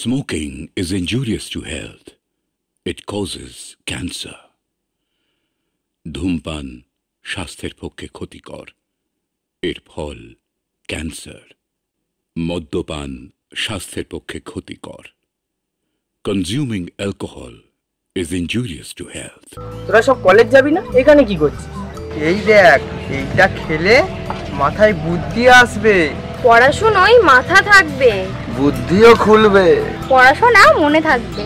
Smoking is injurious to health. It causes cancer. ধূমপান স্বাস্থ্যের পক্ষে ক্ষতিকর। এর ফল ক্যান্সার। মদ্যপান স্বাস্থ্যের পক্ষে ক্ষতিকর। Consuming alcohol is injurious to health. তোরা সব কলেজ যাবি না? এখানে কি করছিস? এই দেখ, এইটা খেলে মাথায় বুদ্ধি আসবে। পড়াশোনায় মাথা থাকবে, বুদ্ধিও খুলবে, পড়াশোনা মনে থাকবে।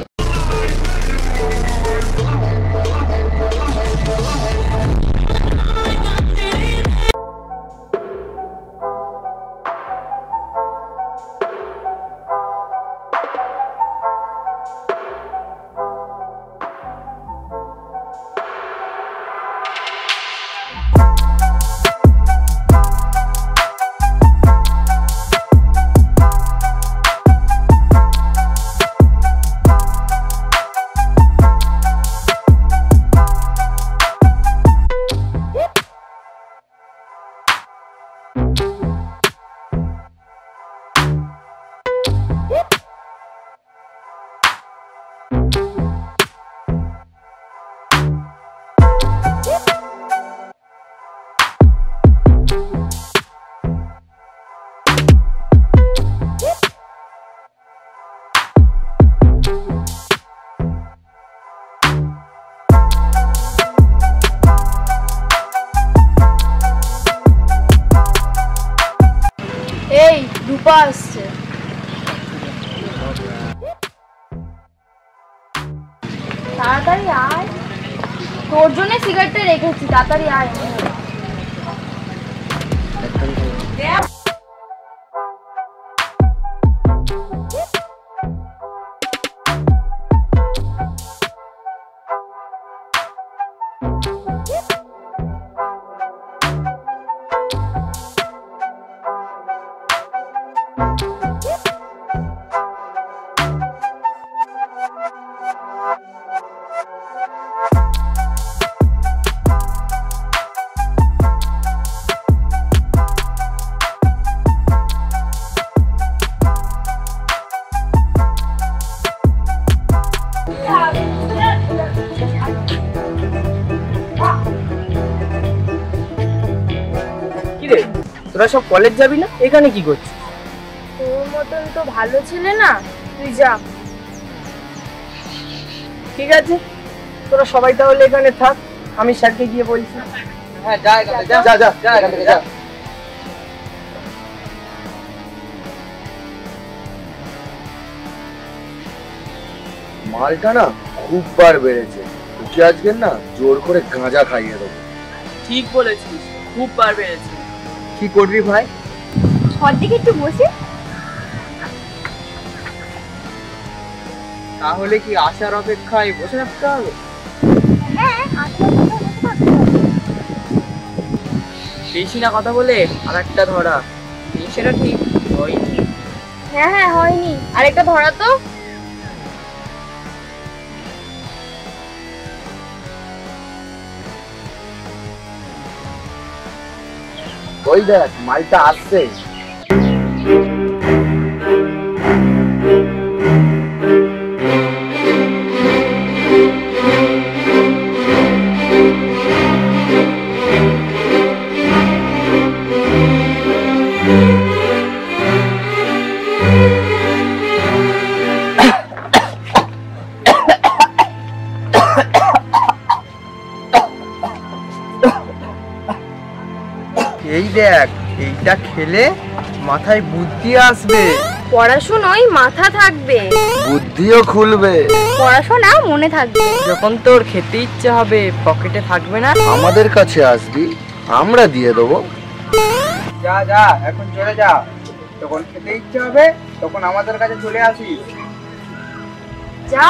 এই রূপা আসছে। তাড়াতাড়ি আয়, তোর জন্য সিগারেটটা রেখেছি, তাড়াতাড়ি আয়। তোরা সব কলেজ যাবি না? এখানে কি করছিস? তোর মতন তো ভালো ছেলে না, তুই যা। ঠিক আছে, তোরা সবাই তাহলে এখানে থাক, আমি স্যারকে গিয়ে বলছি। হ্যাঁ যা, যা যা যা এখান থেকে যা। মালটা না খুব বার বেড়েছে, ওকে আজকে না জোর করে গাঁজা খাইয়ে দেবো। ঠিক বলেছিস, খুব বার বেড়েছে। কি করবি ভাই? ঘর দিকে একটু বসে। তাহলে কি আসার অপেক্ষায় বসে থাকতে হবে? হ্যাঁ, বেশি না কথা বলে আর একটা ধরা, সেটা ঠিক হয়নি। হ্যাঁ হ্যাঁ হয়নি, আরেকটা ধরা তো। ওই দেখ মালটা আসছে। এই দেখ, এইটা খেলে মাথায় বুদ্ধি আসবে, পড়াশোনায় মাথা থাকবে, বুদ্ধিও খুলবে, পড়াশোনা মনে থাকবে। যখন তোর খেতে ইচ্ছে হবে, পকেটে থাকবে না, আমাদের কাছে আসবি, আমরা দিয়ে দেবো। যা যা, এখন চলে যা, যখন খেতে ইচ্ছে হবে তখন আমাদের কাছে চলে আসিস। যা।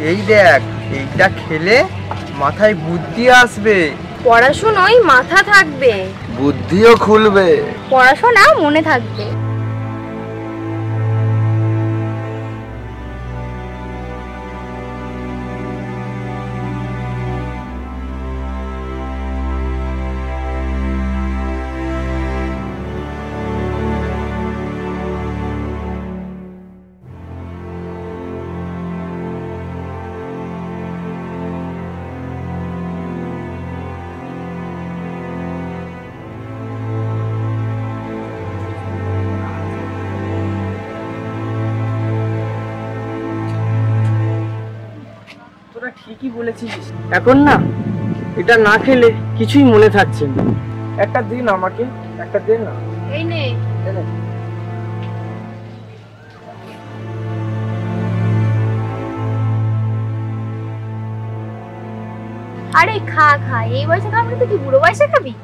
এই দেখ, এইটা খেলে মাথায় বুদ্ধি আসবে, পড়াশোনায় মাথা থাকবে, বুদ্ধিও খুলবে, পড়াশোনা মনে থাকবে। তোরা ঠিকই বলেছিস, এখন না এটা না খেলে কিছুই মনে থাকছে না। একটা দিন আমাকে, একটা দিন না। এই নে। আরে খা খা, এই বয়সে খাবি তো কি বুড়ো বয়সে খাবি?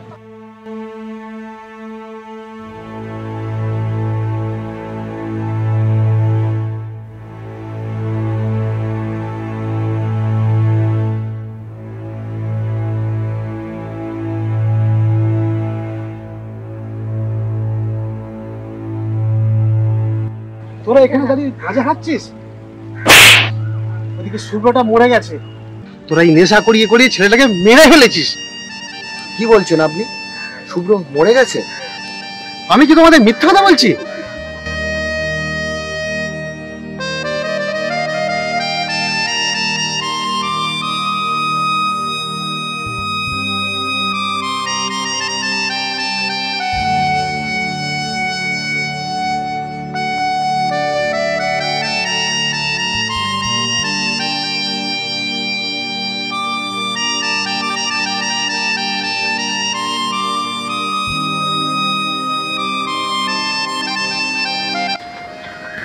তোরা এখানে দাঁড়িয়ে কাজে হাঁটছিস, ওদিকে শুভ্রটা মরে গেছে, তোরা এই নেশা করিয়ে করিয়ে ছেলেটাকে মেরে ফেলেছিস। কি বলছেন আপনি? শুভ্র মরে গেছে? আমি কি তোমাদের মিথ্যা কথা বলছি?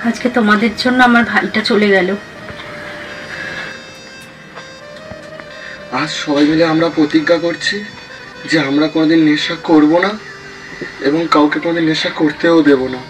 আজকে তোমাদের জন্য আমার ভাইটা চলে গেল। আজ সবাই মিলে আমরা প্রতিজ্ঞা করছি যে আমরা কোনোদিন নেশা করব না এবং কাউকে কোনোদিন নেশা করতেও দেব না।